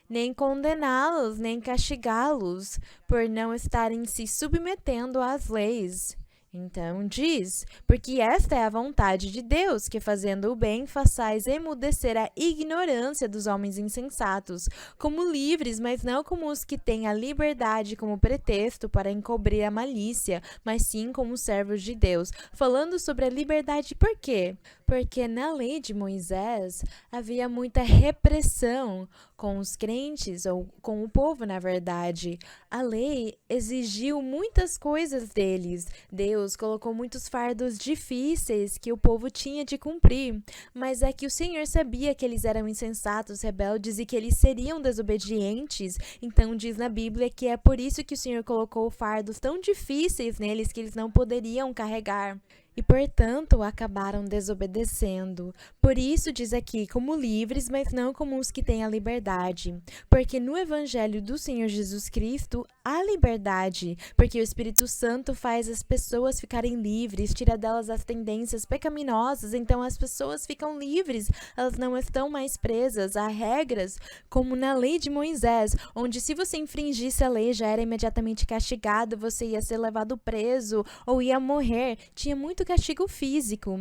nem condená-los, nem castigá-los por não estarem se submetendo às leis. Então diz: porque esta é a vontade de Deus, que fazendo o bem façais emudecer a ignorância dos homens insensatos, como livres, mas não como os que têm a liberdade como pretexto para encobrir a malícia, mas sim como servos de Deus. Falando sobre a liberdade, por quê? Porque na lei de Moisés havia muita repressão com os crentes, ou com o povo, na verdade. A lei exigiu muitas coisas deles. Deus colocou muitos fardos difíceis que o povo tinha de cumprir. Mas é que o Senhor sabia que eles eram insensatos, rebeldes e que eles seriam desobedientes. Então diz na Bíblia que é por isso que o Senhor colocou fardos tão difíceis neles que eles não poderiam carregar. e, portanto, acabaram desobedecendo. Por isso diz aqui, como livres, mas não como os que têm a liberdade. Porque no Evangelho do Senhor Jesus Cristo há liberdade, porque o Espírito Santo faz as pessoas ficarem livres, tira delas as tendências pecaminosas, então as pessoas ficam livres, elas não estão mais presas a regras como na lei de Moisés, onde se você infringisse a lei já era imediatamente castigado, você ia ser levado preso ou ia morrer, tinha muito castigo físico.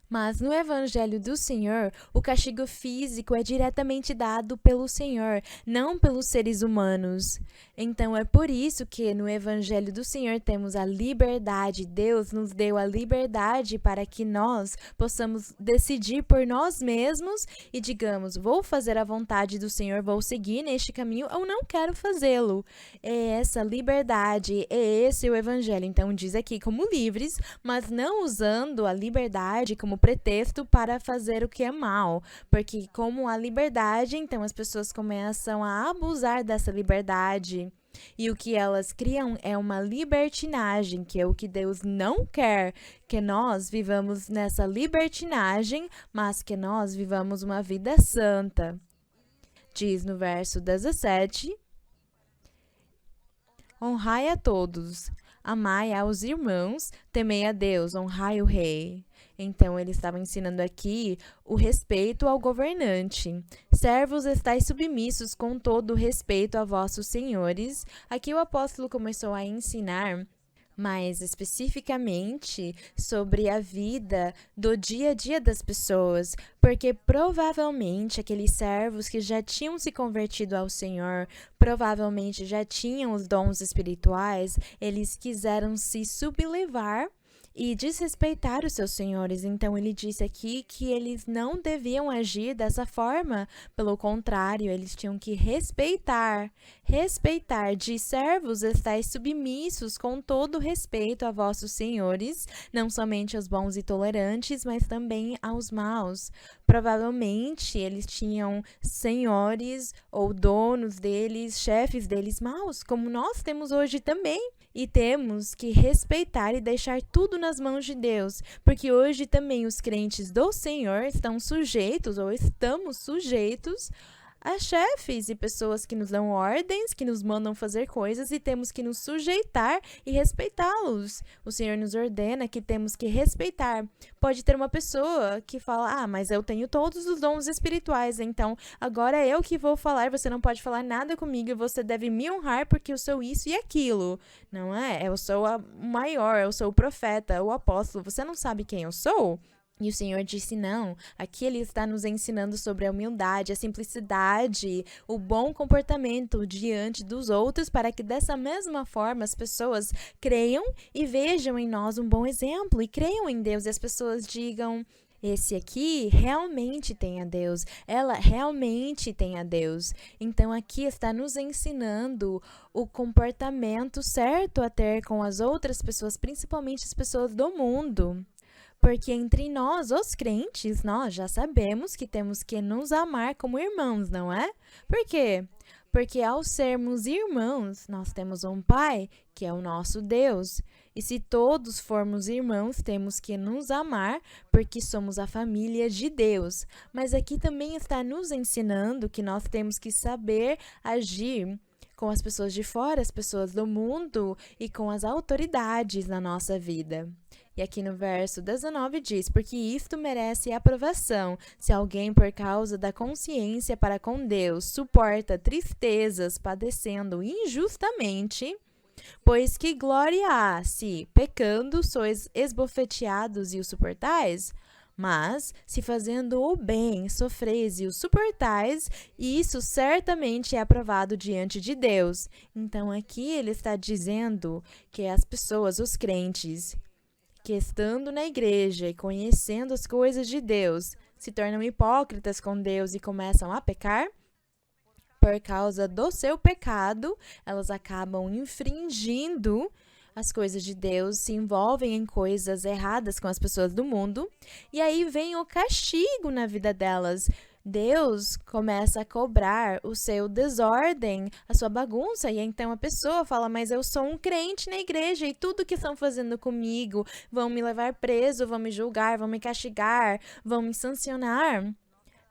Mas no Evangelho do Senhor, o castigo físico é diretamente dado pelo Senhor, não pelos seres humanos. Então é por isso que no Evangelho do Senhor temos a liberdade. Deus nos deu a liberdade para que nós possamos decidir por nós mesmos e digamos, vou fazer a vontade do Senhor, vou seguir neste caminho ou não quero fazê-lo. É essa liberdade, é esse o Evangelho. Então diz aqui como livres, mas não usando a liberdade como pretexto para fazer o que é mal, porque como a liberdade, então as pessoas começam a abusar dessa liberdade. E o que elas criam é uma libertinagem, que é o que Deus não quer, que nós vivamos nessa libertinagem, mas que nós vivamos uma vida santa. Diz no verso 17: honrai a todos, amai aos irmãos, temei a Deus, honrai o rei. Então, ele estava ensinando aqui o respeito ao governante. Servos, estais submissos com todo o respeito a vossos senhores. Aqui o apóstolo começou a ensinar mais especificamente sobre a vida do dia a dia das pessoas, porque provavelmente aqueles servos que já tinham se convertido ao Senhor, provavelmente já tinham os dons espirituais, eles quiseram se sublevar e desrespeitar os seus senhores. Então, ele disse aqui que eles não deviam agir dessa forma. Pelo contrário, eles tinham que respeitar. De servos, estais submissos com todo respeito a vossos senhores, não somente aos bons e tolerantes, mas também aos maus. Provavelmente, eles tinham senhores ou donos deles, chefes deles maus, como nós temos hoje também. E temos que respeitar e deixar tudo nas mãos de Deus, porque hoje também os crentes do Senhor estão sujeitos ou estamos sujeitos a chefes e pessoas que nos dão ordens, que nos mandam fazer coisas e temos que nos sujeitar e respeitá-los. O Senhor nos ordena que temos que respeitar. Pode ter uma pessoa que fala, mas eu tenho todos os dons espirituais, então agora é eu que vou falar, você não pode falar nada comigo, você deve me honrar porque eu sou isso e aquilo. Não é? Eu sou a maior, eu sou o profeta, o apóstolo, você não sabe quem eu sou? E o Senhor disse não, aqui ele está nos ensinando sobre a humildade, a simplicidade, o bom comportamento diante dos outros, para que dessa mesma forma as pessoas creiam e vejam em nós um bom exemplo e creiam em Deus e as pessoas digam, esse aqui realmente tem a Deus, ela realmente tem a Deus. Então aqui está nos ensinando o comportamento certo a ter com as outras pessoas, principalmente as pessoas do mundo. Porque entre nós, os crentes, nós já sabemos que temos que nos amar como irmãos, não é? Por quê? Porque ao sermos irmãos, nós temos um Pai, que é o nosso Deus. E se todos formos irmãos, temos que nos amar, porque somos a família de Deus. Mas aqui também está nos ensinando que nós temos que saber agir com as pessoas de fora, as pessoas do mundo e com as autoridades na nossa vida. E aqui no verso 19 diz, porque isto merece aprovação, se alguém por causa da consciência para com Deus suporta tristezas padecendo injustamente, pois que glória há se, pecando, sois esbofeteados e o suportais? Mas, se fazendo o bem sofreis e o suportais, isso certamente é aprovado diante de Deus. Então, aqui ele está dizendo que as pessoas, os crentes, que estando na igreja e conhecendo as coisas de Deus, se tornam hipócritas com Deus e começam a pecar, por causa do seu pecado, elas acabam infringindo as coisas de Deus, se envolvem em coisas erradas com as pessoas do mundo, e aí vem o castigo na vida delas. Deus começa a cobrar o seu desordem, a sua bagunça, e então a pessoa fala, mas eu sou um crente na igreja e tudo que estão fazendo comigo, vão me levar preso, vão me julgar, vão me castigar, vão me sancionar.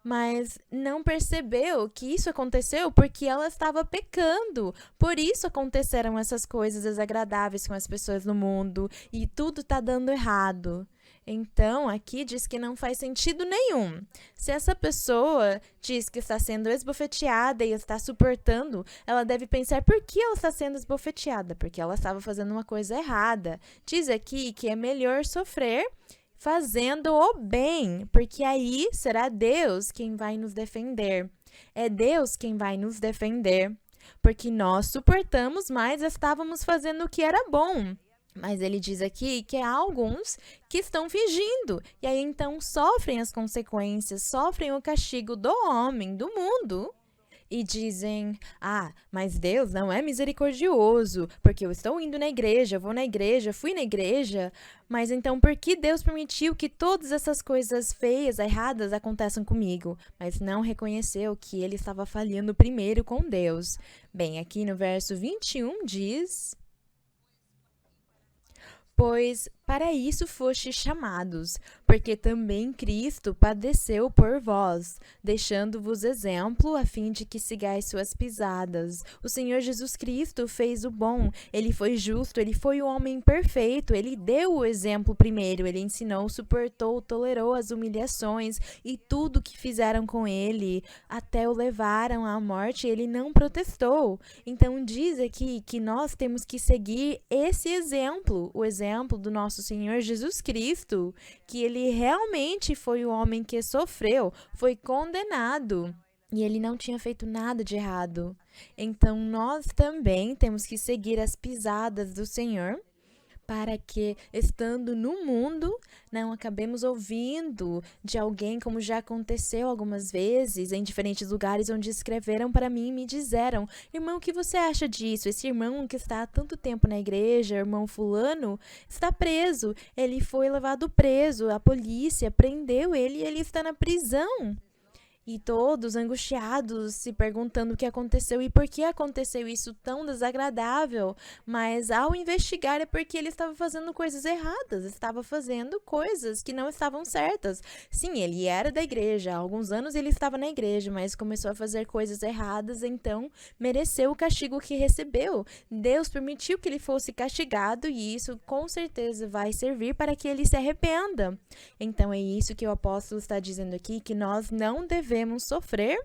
Mas não percebeu que isso aconteceu porque ela estava pecando. Por isso aconteceram essas coisas desagradáveis com as pessoas no mundo e tudo está dando errado. Então, aqui diz que não faz sentido nenhum. Se essa pessoa diz que está sendo esbofeteada e está suportando, ela deve pensar por que ela está sendo esbofeteada, porque ela estava fazendo uma coisa errada. Diz aqui que é melhor sofrer fazendo o bem, porque aí será Deus quem vai nos defender. É Deus quem vai nos defender, porque nós suportamos, mas estávamos fazendo o que era bom. Mas ele diz aqui que há alguns que estão fingindo, e aí então sofrem as consequências, sofrem o castigo do homem, do mundo. E dizem, mas Deus não é misericordioso, porque eu estou indo na igreja, vou na igreja, fui na igreja, mas então por que Deus permitiu que todas essas coisas feias, erradas, aconteçam comigo? Mas não reconheceu que ele estava falhando primeiro com Deus. Bem, aqui no verso 21 diz... Pois para isso fostes chamados, porque também Cristo padeceu por vós, deixando-vos exemplo a fim de que sigais suas pisadas. O Senhor Jesus Cristo fez o bom, ele foi justo, ele foi o homem perfeito, ele deu o exemplo primeiro, ele ensinou, suportou, tolerou as humilhações e tudo que fizeram com ele, até o levaram à morte, ele não protestou. Então diz aqui que nós temos que seguir esse exemplo, o exemplo do nosso Senhor Jesus Cristo, que ele realmente foi o homem que sofreu, foi condenado e ele não tinha feito nada de errado. Então nós também temos que seguir as pisadas do Senhor, para que, estando no mundo, não acabemos ouvindo de alguém, como já aconteceu algumas vezes, em diferentes lugares onde escreveram para mim e me disseram, irmão, o que você acha disso? Esse irmão que está há tanto tempo na igreja, irmão fulano, está preso, ele foi levado preso, a polícia prendeu ele e ele está na prisão. E todos angustiados, se perguntando o que aconteceu e por que aconteceu isso tão desagradável. Mas ao investigar é porque ele estava fazendo coisas erradas, estava fazendo coisas que não estavam certas. Sim, ele era da igreja, há alguns anos ele estava na igreja, mas começou a fazer coisas erradas, então mereceu o castigo que recebeu. Deus permitiu que ele fosse castigado e isso com certeza vai servir para que ele se arrependa. Então é isso que o apóstolo está dizendo aqui, que nós não devemos sofrer,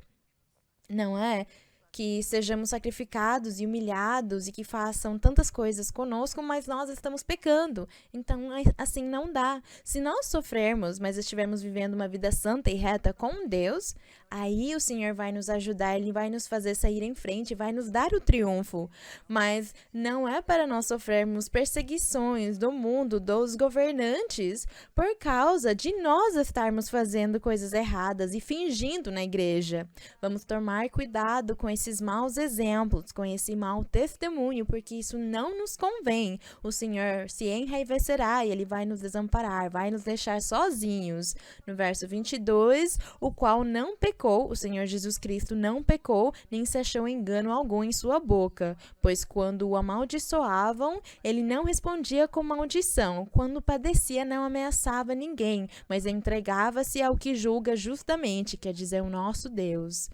não é? Que sejamos sacrificados e humilhados e que façam tantas coisas conosco, mas nós estamos pecando. Então, assim não dá. Se nós sofrermos, mas estivermos vivendo uma vida santa e reta com Deus, aí o Senhor vai nos ajudar, Ele vai nos fazer sair em frente, vai nos dar o triunfo. Mas não é para nós sofrermos perseguições do mundo, dos governantes, por causa de nós estarmos fazendo coisas erradas e fingindo na igreja. Vamos tomar cuidado com esses maus exemplos, com esse mau testemunho, porque isso não nos convém. O Senhor se enraivecerá e Ele vai nos desamparar, vai nos deixar sozinhos. No verso 22, o qual não pecou, o Senhor Jesus Cristo não pecou, nem se achou engano algum em sua boca, pois quando o amaldiçoavam, Ele não respondia com maldição, quando padecia não ameaçava ninguém, mas entregava-se ao que julga justamente, quer dizer, o nosso Deus.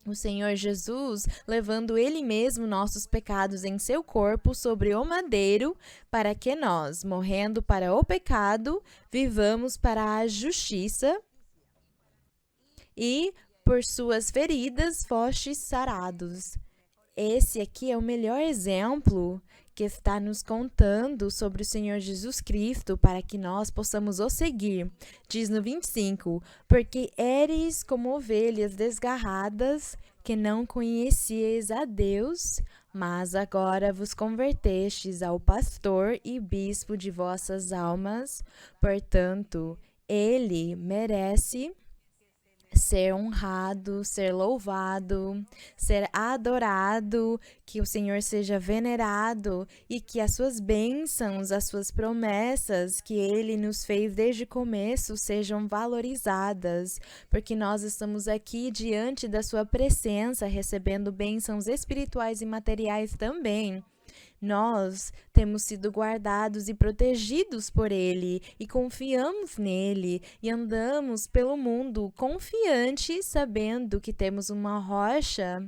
O Senhor Jesus, levando Ele mesmo nossos pecados em seu corpo sobre o madeiro, para que nós, morrendo para o pecado, vivamos para a justiça, e por suas feridas fostes sarados. Esse aqui é o melhor exemplo que está nos contando sobre o Senhor Jesus Cristo para que nós possamos o seguir. Diz no 25, porque éreis como ovelhas desgarradas, que não conhecieis a Deus, mas agora vos convertestes ao pastor e bispo de vossas almas. Portanto, ele merece ser honrado, ser louvado, ser adorado, que o Senhor seja venerado e que as suas bênçãos, as suas promessas que Ele nos fez desde o começo sejam valorizadas, porque nós estamos aqui diante da sua presença, recebendo bênçãos espirituais e materiais também. Nós temos sido guardados e protegidos por Ele e confiamos nele e andamos pelo mundo confiantes, sabendo que temos uma rocha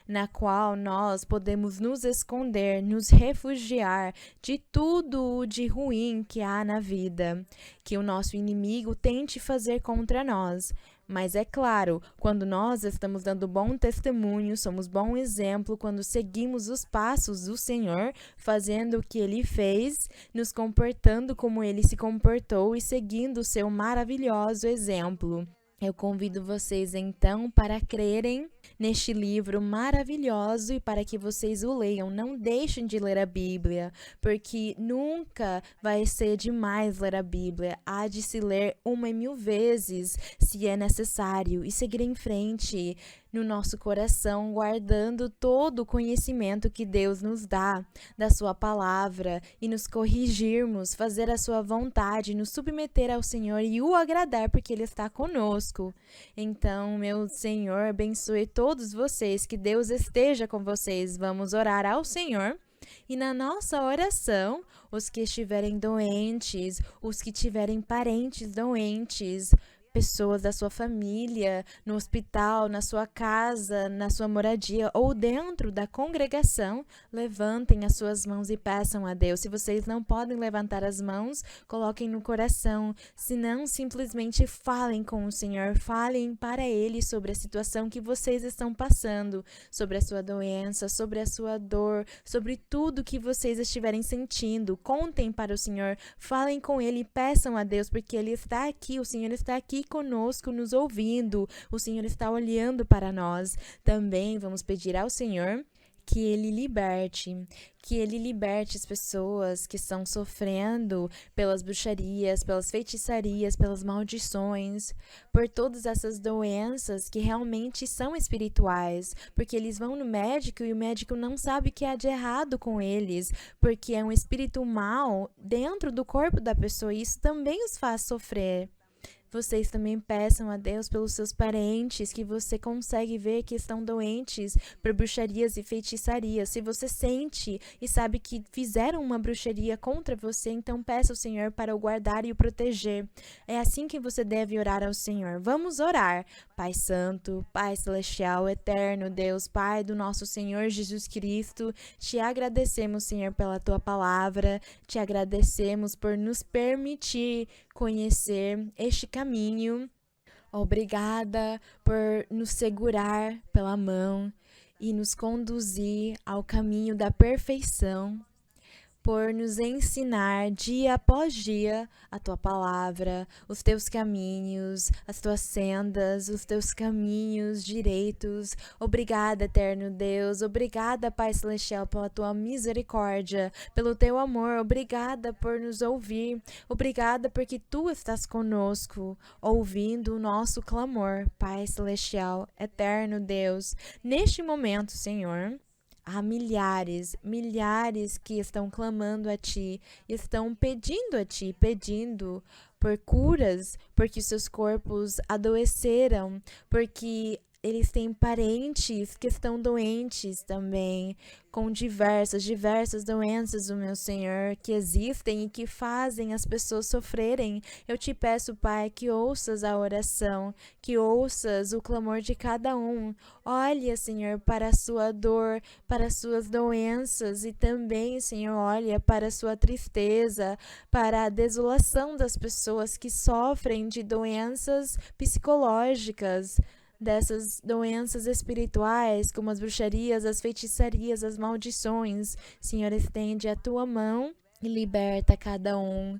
na qual nós podemos nos esconder, nos refugiar de tudo de ruim que há na vida, que o nosso inimigo tente fazer contra nós. Mas é claro, quando nós estamos dando bom testemunho, somos bom exemplo, quando seguimos os passos do Senhor, fazendo o que Ele fez, nos comportando como Ele se comportou e seguindo o seu maravilhoso exemplo. Eu convido vocês então para crerem neste livro maravilhoso e para que vocês o leiam. Não deixem de ler a Bíblia, porque nunca vai ser demais ler a Bíblia. Há de se ler 1.000 vezes, se é necessário, e seguir em frente no nosso coração, guardando todo o conhecimento que Deus nos dá da sua palavra e nos corrigirmos, fazer a sua vontade, nos submeter ao Senhor e o agradar, porque Ele está conosco. Então, meu Senhor, abençoe todos vocês, que Deus esteja com vocês. Vamos orar ao Senhor. E na nossa oração, os que estiverem doentes, os que tiverem parentes doentes, pessoas da sua família, no hospital, na sua casa, na sua moradia ou dentro da congregação, levantem as suas mãos e peçam a Deus. Se vocês não podem levantar as mãos, coloquem no coração. Se não, simplesmente falem com o Senhor, falem para Ele sobre a situação que vocês estão passando, sobre a sua doença, sobre a sua dor, sobre tudo que vocês estiverem sentindo. Contem para o Senhor, falem com Ele e peçam a Deus, porque Ele está aqui, o Senhor está aqui conosco, nos ouvindo, o Senhor está olhando para nós. Também vamos pedir ao Senhor que Ele liberte as pessoas que estão sofrendo pelas bruxarias, pelas feitiçarias, pelas maldições, por todas essas doenças que realmente são espirituais, porque eles vão no médico e o médico não sabe o que há de errado com eles, porque é um espírito mau dentro do corpo da pessoa e isso também os faz sofrer. Vocês também peçam a Deus pelos seus parentes que você consegue ver que estão doentes por bruxarias e feitiçarias. Se você sente e sabe que fizeram uma bruxaria contra você, então peça ao Senhor para o guardar e o proteger. É assim que você deve orar ao Senhor. Vamos orar. Pai Santo, Pai Celestial, Eterno Deus, Pai do nosso Senhor Jesus Cristo, te agradecemos, Senhor, pela Tua palavra, te agradecemos por nos permitir conhecer este caminho. Obrigada por nos segurar pela mão e nos conduzir ao caminho da perfeição, por nos ensinar dia após dia a Tua palavra, os Teus caminhos, as Tuas sendas, os Teus caminhos direitos. Obrigada, Eterno Deus. Obrigada, Pai Celestial, pela Tua misericórdia, pelo Teu amor. Obrigada por nos ouvir. Obrigada porque Tu estás conosco, ouvindo o nosso clamor, Pai Celestial, Eterno Deus. Neste momento, Senhor, há milhares que estão clamando a Ti, estão pedindo a Ti, pedindo por curas, porque seus corpos adoeceram, porque eles têm parentes que estão doentes também, com diversas doenças, o meu Senhor, que existem e que fazem as pessoas sofrerem. Eu te peço, Pai, que ouças a oração, que ouças o clamor de cada um. Olha, Senhor, para a sua dor, para as suas doenças e também, Senhor, olha para a sua tristeza, para a desolação das pessoas que sofrem de doenças psicológicas, dessas doenças espirituais, como as bruxarias, as feitiçarias, as maldições. Senhor, estende a Tua mão e liberta cada um.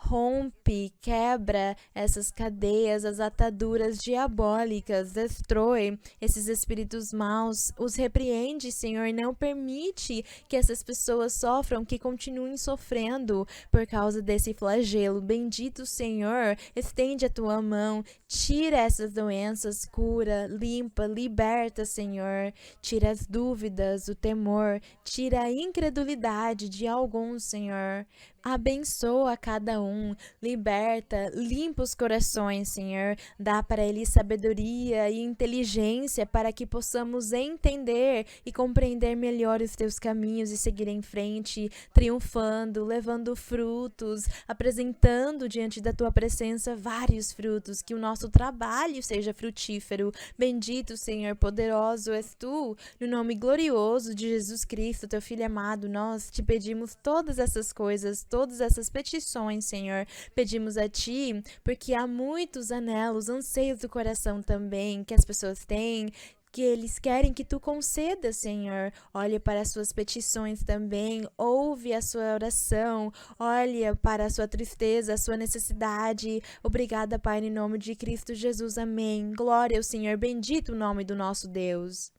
Rompe, quebra essas cadeias, as ataduras diabólicas, destrói esses espíritos maus, os repreende, Senhor, não permite que essas pessoas sofram, que continuem sofrendo por causa desse flagelo. Bendito Senhor, estende a tua mão, tira essas doenças, cura, limpa, liberta, Senhor, tira as dúvidas, o temor, tira a incredulidade de alguns, Senhor. Abençoa cada um, liberta, limpa os corações, Senhor. Dá para eles sabedoria e inteligência para que possamos entender e compreender melhor os teus caminhos e seguir em frente, triunfando, levando frutos, apresentando diante da tua presença vários frutos, que o nosso trabalho seja frutífero. Bendito, Senhor, poderoso és tu, no nome glorioso de Jesus Cristo, teu Filho amado, nós te pedimos todas essas coisas, todas essas petições, Senhor. Pedimos a Ti, porque há muitos anelos, anseios do coração também, que as pessoas têm, que eles querem que Tu concedas, Senhor. Olha para as suas petições também, ouve a sua oração, olha para a sua tristeza, a sua necessidade. Obrigada, Pai, em nome de Cristo Jesus. Amém. Glória ao Senhor, bendito o nome do nosso Deus.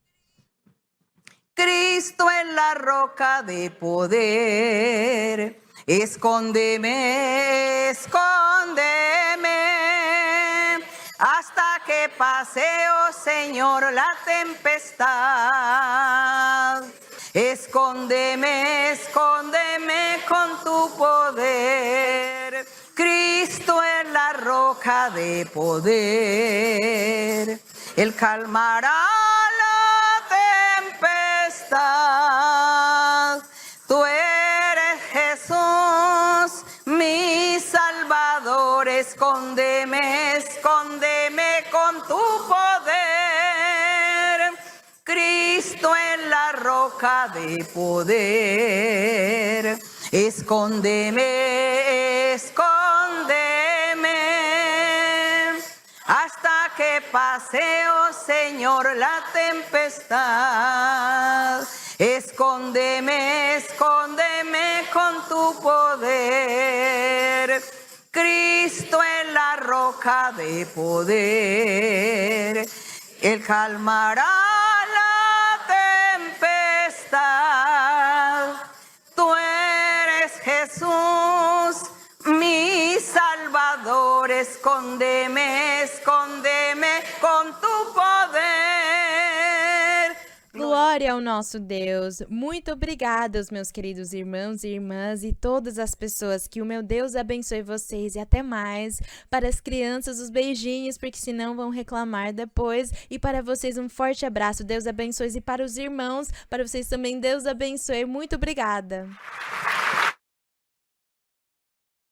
Cristo es la roca de poder. Escóndeme, escóndeme, hasta que pase, oh Señor, la tempestad. Escóndeme, escóndeme con tu poder. Cristo es la roca de poder. Él calmará la tempestad. Tú eres Jesús, mi Salvador. Escóndeme, escóndeme con tu poder. Cristo es la roca de poder. Escóndeme, escóndeme, hasta que pase, oh Señor, la tempestad. Escóndeme, escóndeme con tu poder. Cristo es la roca de poder. Él calmará la tempestad. Tú eres Jesús, mi Salvador. Escóndeme, escóndeme con tu poder. Glória ao nosso Deus. Muito obrigada aos meus queridos irmãos e irmãs e todas as pessoas. Que o meu Deus abençoe vocês e até mais. Para as crianças, os beijinhos, porque senão vão reclamar depois. E para vocês, um forte abraço. Deus abençoe. E para os irmãos, para vocês também, Deus abençoe. Muito obrigada.